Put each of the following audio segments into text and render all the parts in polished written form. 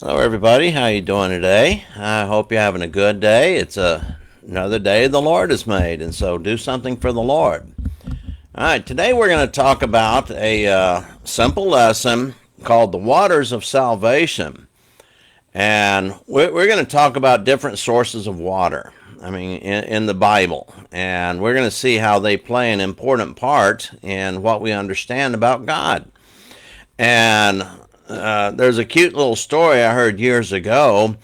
Hello, everybody. How you doing today? I hope you're having a good day. It's another day the Lord has made, and so do something for the Lord. All right, today we're going to talk about a simple lesson called the waters of salvation, and we're going to talk about different sources of water. I mean, in the Bible, and we're going to see how they play an important part in what we understand about God. And there's a cute little story I heard years ago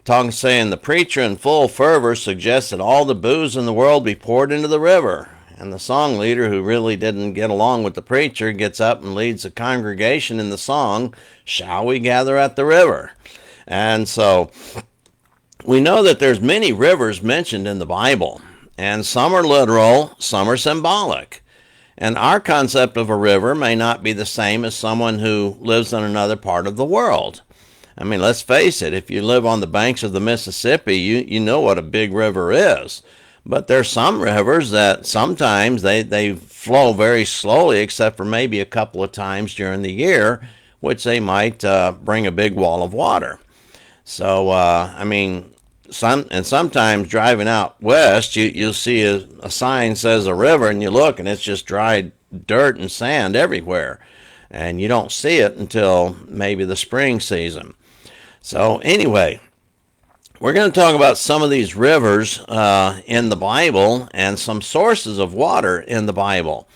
talking, saying the preacher in full fervor suggests that all the booze in the world be poured into the river. And the song leader, who really didn't get along with the preacher, gets up and leads the congregation in the song, "Shall We Gather at the River?" And so we know that there's many rivers mentioned in the Bible, and some are literal, some are symbolic. And our concept of a river may not be the same as someone who lives in another part of the world. I mean, let's face it, if you live on the banks of the Mississippi, you know what a big river is. But there's some rivers that sometimes they flow very slowly, except for maybe a couple of times during the year, which they might bring a big wall of water. So, I mean, sometimes driving out west, you'll see a sign says a river, and you look, and it's just dry dirt and sand everywhere. And you don't see it until maybe the spring season. So anyway, we're going to talk about some of these rivers in the Bible and some sources of water in the Bible.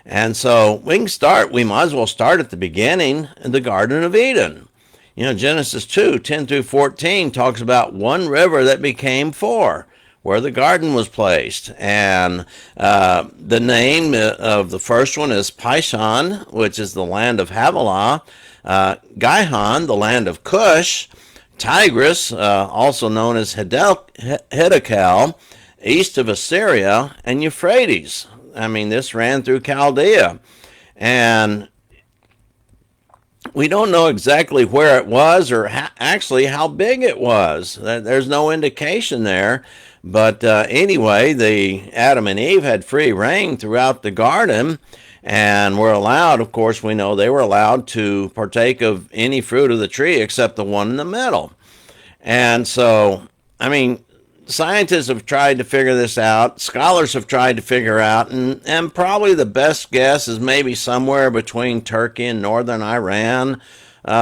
And so we might as well start at the beginning in the Garden of Eden. You know, Genesis 2:10 through 14 talks about one river that became four, where the garden was placed. And the name of the first one is Paishon, which is the land of Havilah, Gihon, the land of Cush, Tigris, also known as Hiddekel, east of Assyria, and Euphrates. I mean, this ran through Chaldea. And we don't know exactly where it was or actually how big it was. There's no indication there. But anyway, the Adam and Eve had free reign throughout the garden, and were allowed, of course, we know they were allowed to partake of any fruit of the tree except the one in the middle. And so, I mean, scientists have tried to figure this out. Scholars have tried to figure out, and probably the best guess is maybe somewhere between Turkey and northern Iran,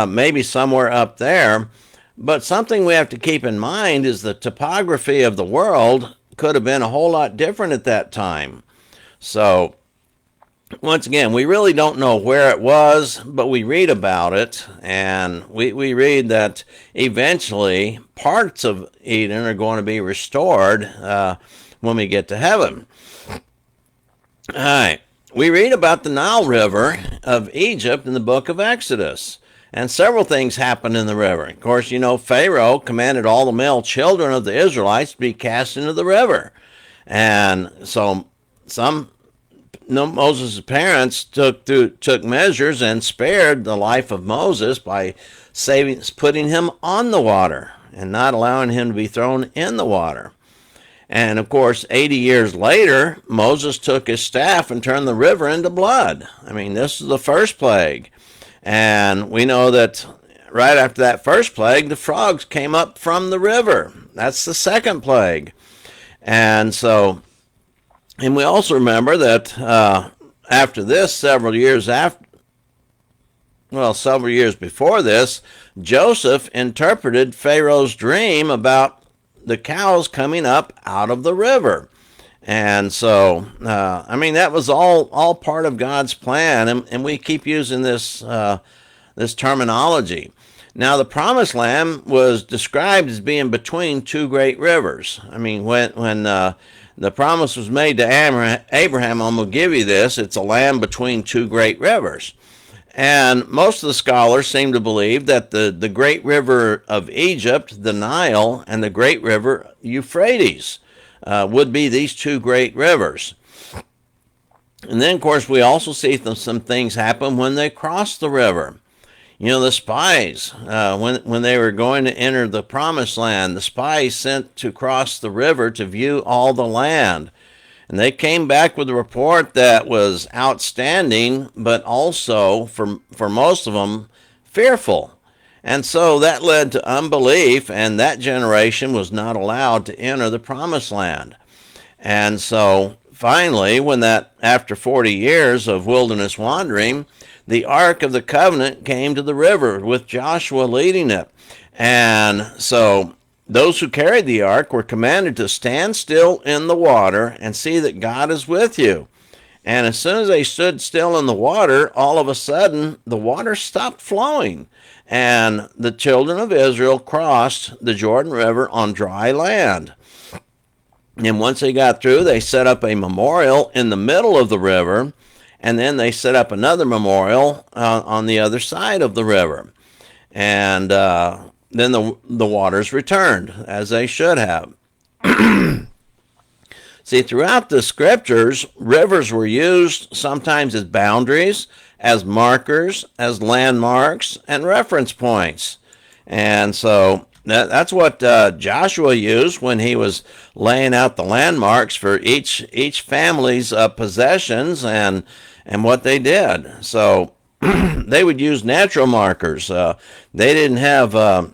maybe somewhere up there. But something we have to keep in mind is the topography of the world could have been a whole lot different at that time. So, once again, we really don't know where it was, but we read about it, and we read that eventually parts of Eden are going to be restored when we get to heaven. All right. We read about the Nile River of Egypt in the book of Exodus. And several things happened in the river. Of course, you know, Pharaoh commanded all the male children of the Israelites to be cast into the river. And so Moses' parents took measures and spared the life of Moses by putting him on the water and not allowing him to be thrown in the water. And of course, 80 years later, Moses took his staff and turned the river into blood. I mean, this is the first plague. And we know that right after that first plague, the frogs came up from the river. That's the second plague. And so, and we also remember that after this, several years before this, Joseph interpreted Pharaoh's dream about the cows coming up out of the river. And so, I mean, that was all part of God's plan, and we keep using this terminology. Now, the Promised Land was described as being between two great rivers. I mean, when the promise was made to Abraham, I'm going to give you this, it's a land between two great rivers. And most of the scholars seem to believe that the great river of Egypt, the Nile, and the great river Euphrates would be these two great rivers. And then, of course, we also see some things happen when they cross the river. You know, the spies, when they were going to enter the Promised Land, the spies sent to cross the river to view all the land. And they came back with a report that was outstanding, but also, for most of them, fearful. And so that led to unbelief, and that generation was not allowed to enter the promised land. And so finally, after 40 years of wilderness wandering, the Ark of the Covenant came to the river with Joshua leading it. And so those who carried the ark were commanded to stand still in the water and see that God is with you. And as soon as they stood still in the water, all of a sudden the water stopped flowing. And the children of Israel crossed the Jordan River on dry land. And once they got through, they set up a memorial in the middle of the river. And then they set up another memorial on the other side of the river. And then the waters returned, as they should have. See, throughout the scriptures, rivers were used sometimes as boundaries, as markers, as landmarks, and reference points. And so that's what Joshua used when he was laying out the landmarks for each family's possessions and what they did. So they would use natural markers. They didn't have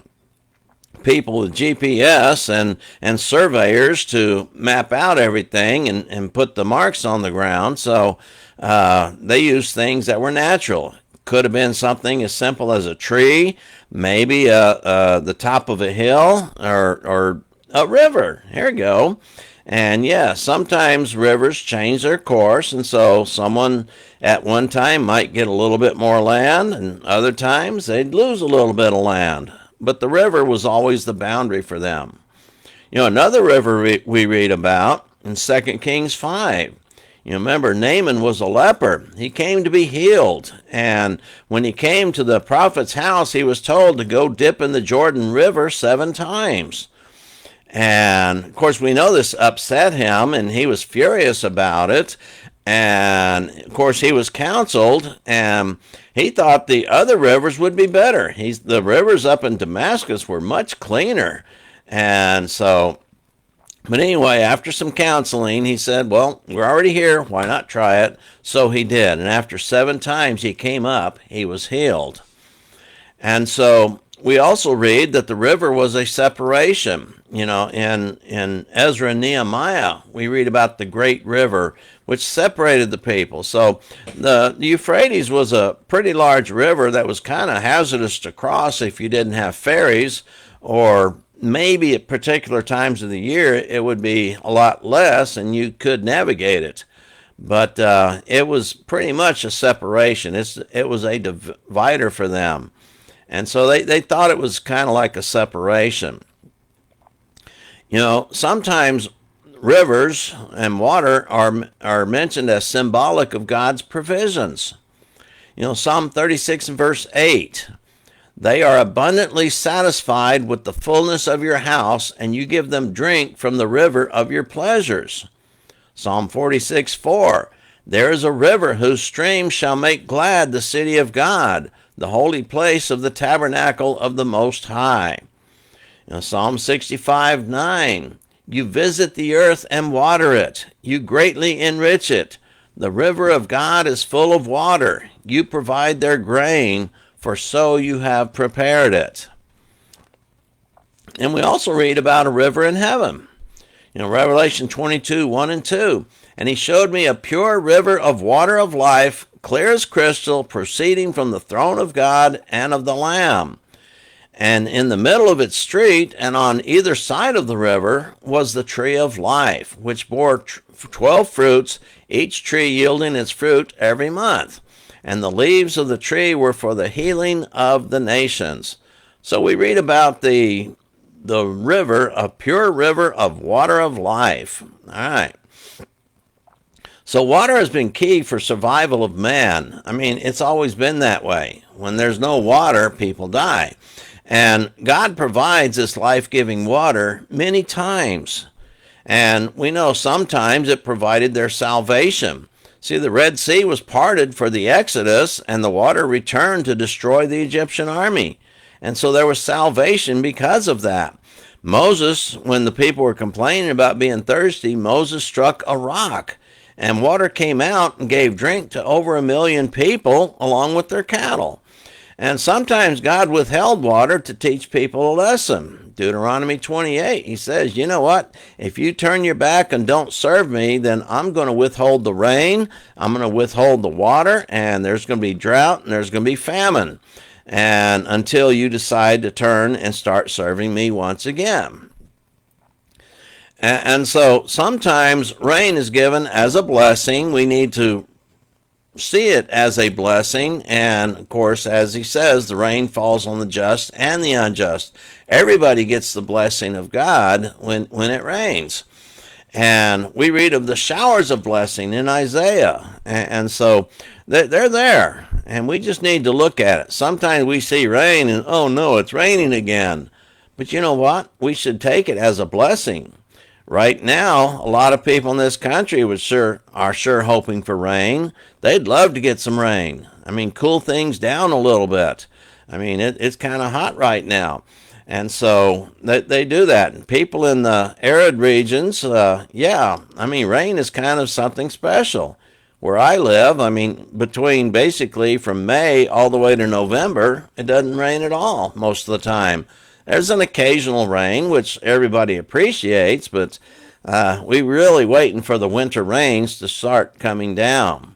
people with GPS and surveyors to map out everything and put the marks on the ground. So they used things that were natural. Could have been something as simple as a tree, maybe the top of a hill, or a river. Here we go. And yeah, sometimes rivers change their course, and so someone at one time might get a little bit more land, and other times they'd lose a little bit of land. But the river was always the boundary for them. Another river we read about in 2 Kings 5. Remember, Naaman was a leper. He came to be healed. And when he came to the prophet's house, he was told to go dip in the Jordan River 7 times. And, of course, we know this upset him, and he was furious about it. And, of course, he was counseled, and he thought the other rivers would be better. The rivers up in Damascus were much cleaner. And so, but anyway, after some counseling, he said, well, we're already here. Why not try it? So he did. And after 7 times he came up, he was healed. And so we also read that the river was a separation. In Ezra and Nehemiah, we read about the great river which separated the people. So the Euphrates was a pretty large river that was kind of hazardous to cross if you didn't have ferries, or maybe at particular times of the year it would be a lot less and you could navigate it. But it was pretty much a separation. It was a divider for them. And so they thought it was kind of like a separation. Sometimes rivers and water are mentioned as symbolic of God's provisions. Psalm 36 and verse 8, they are abundantly satisfied with the fullness of your house, and you give them drink from the river of your pleasures. Psalm 46:4, there is a river whose streams shall make glad the city of God, the holy place of the tabernacle of the Most High. Psalm 65:9, you visit the earth and water it. You greatly enrich it. The river of God is full of water. You provide their grain, for so you have prepared it. And we also read about a river in heaven. Revelation 22:1 and 2. And he showed me a pure river of water of life, clear as crystal, proceeding from the throne of God and of the Lamb. And in the middle of its street and on either side of the river was the tree of life, which bore 12 fruits, each tree yielding its fruit every month. And the leaves of the tree were for the healing of the nations. So we read about the river, a pure river of water of life. All right. So water has been key for survival of man. It's always been that way. When there's no water, people die. And God provides this life-giving water many times. And we know sometimes it provided their salvation. See, the Red Sea was parted for the Exodus, and the water returned to destroy the Egyptian army. And so there was salvation because of that. Moses, when the people were complaining about being thirsty, Moses struck a rock, and water came out and gave drink to over 1 million people along with their cattle. And sometimes God withheld water to teach people a lesson. Deuteronomy 28, he says, you know what? If you turn your back and don't serve me, then I'm going to withhold the rain, I'm going to withhold the water, and there's going to be drought and there's going to be famine. And until you decide to turn and start serving me once again. And so sometimes rain is given as a blessing. We need to see it as a blessing. And of course, as he says, the rain falls on the just and the unjust. Everybody gets the blessing of God when it rains. And we read of the showers of blessing in Isaiah. And so they're there. And we just need to look at it. Sometimes we see rain and, oh no, it's raining again. But you know what? We should take it as a blessing. Right now, a lot of people in this country are sure hoping for rain. They'd love to get some rain. I mean, cool things down a little bit. I mean, it's kind of hot right now. And so they do that. And people in the arid regions, rain is kind of something special. Where I live, I mean, between basically from May all the way to November, it doesn't rain at all most of the time. There's an occasional rain, which everybody appreciates, but we're really waiting for the winter rains to start coming down.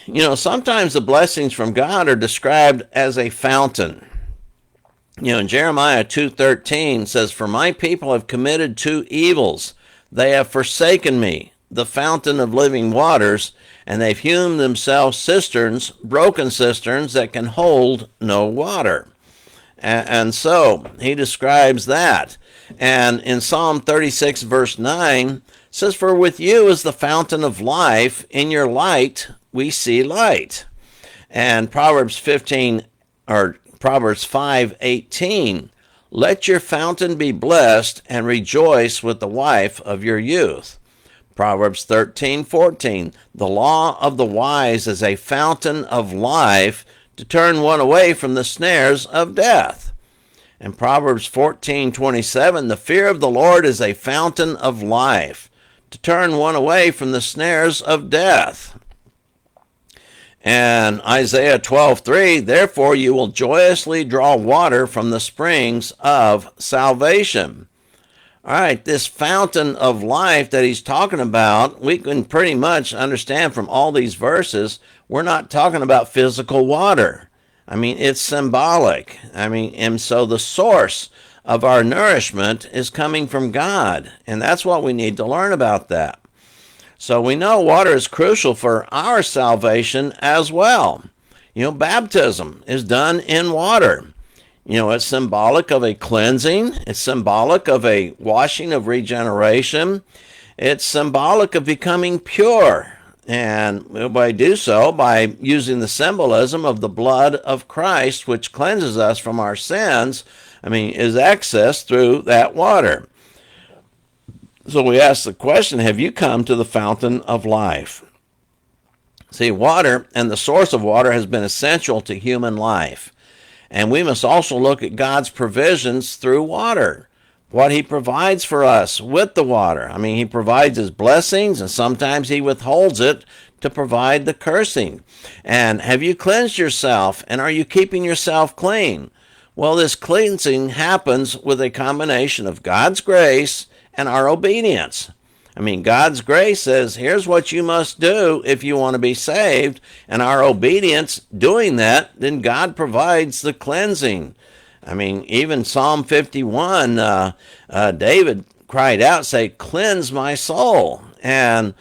You know, sometimes the blessings from God are described as a fountain. You know, in Jeremiah 2:13 says, "For my people have committed two evils. They have forsaken me, the fountain of living waters, and they've hewn themselves cisterns, broken cisterns that can hold no water." And so he describes that. And in Psalm 36, verse 9, says, "For with you is the fountain of life. In your light we see light." And Proverbs 5:18, "Let your fountain be blessed and rejoice with the wife of your youth." Proverbs 13:14, "The law of the wise is a fountain of life, to turn one away from the snares of death." And Proverbs 14:27, "The fear of the Lord is a fountain of life, to turn one away from the snares of death." And Isaiah 12:3, "Therefore you will joyously draw water from the springs of salvation." All right, this fountain of life that he's talking about, we can pretty much understand from all these verses, we're not talking about physical water. I mean, it's symbolic. I mean, and so the source of our nourishment is coming from God. And that's what we need to learn about that. So we know water is crucial for our salvation as well. You know, baptism is done in water. You know, it's symbolic of a cleansing. It's symbolic of a washing of regeneration. It's symbolic of becoming pure. And we do so by using the symbolism of the blood of Christ, which cleanses us from our sins, is accessed through that water. So we ask the question, have you come to the fountain of life? See, water and the source of water has been essential to human life. And we must also look at God's provisions through water. What he provides for us with the water. He provides his blessings, and sometimes he withholds it to provide the cursing. And have you cleansed yourself, and are you keeping yourself clean? Well, this cleansing happens with a combination of God's grace and our obedience. God's grace says, here's what you must do if you want to be saved, and our obedience doing that, then God provides the cleansing. Even Psalm 51, David cried out, say, "Cleanse my soul." And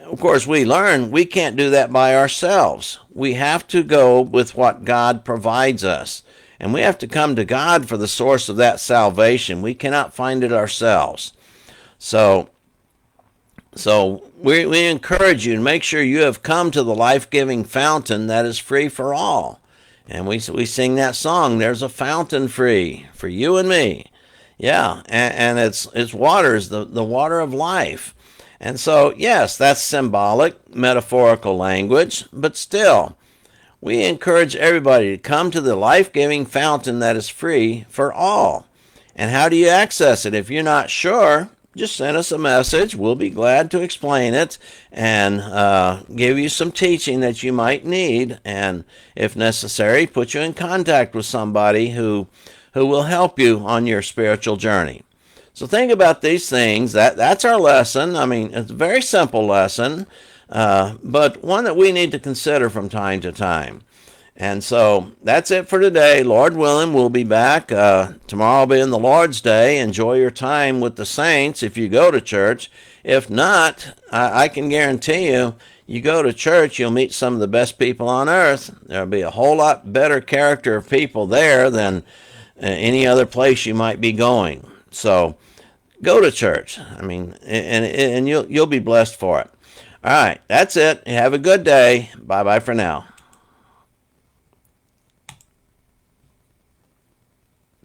of course, we learn we can't do that by ourselves. We have to go with what God provides us. And we have to come to God for the source of that salvation. We cannot find it ourselves. So we encourage you to make sure you have come to the life-giving fountain that is free for all. And we sing that song, "There's a fountain free for you and me." Yeah, and it's water, is the water of life. And so, yes, that's symbolic, metaphorical language, but still, we encourage everybody to come to the life-giving fountain that is free for all. And how do you access it? If you're not sure, just send us a message. We'll be glad to explain it and give you some teaching that you might need, and if necessary, put you in contact with somebody who will help you on your spiritual journey. So think about these things. That's our lesson. I mean, it's a very simple lesson, but one that we need to consider from time to time. And so that's it for today. Lord willing, we'll be back. Tomorrow will be in the Lord's Day. Enjoy your time with the saints if you go to church. If not, I can guarantee you, you go to church, you'll meet some of the best people on earth. There'll be a whole lot better character of people there than any other place you might be going. So go to church. I mean, and you'll be blessed for it. All right, that's it. Have a good day. Bye-bye for now.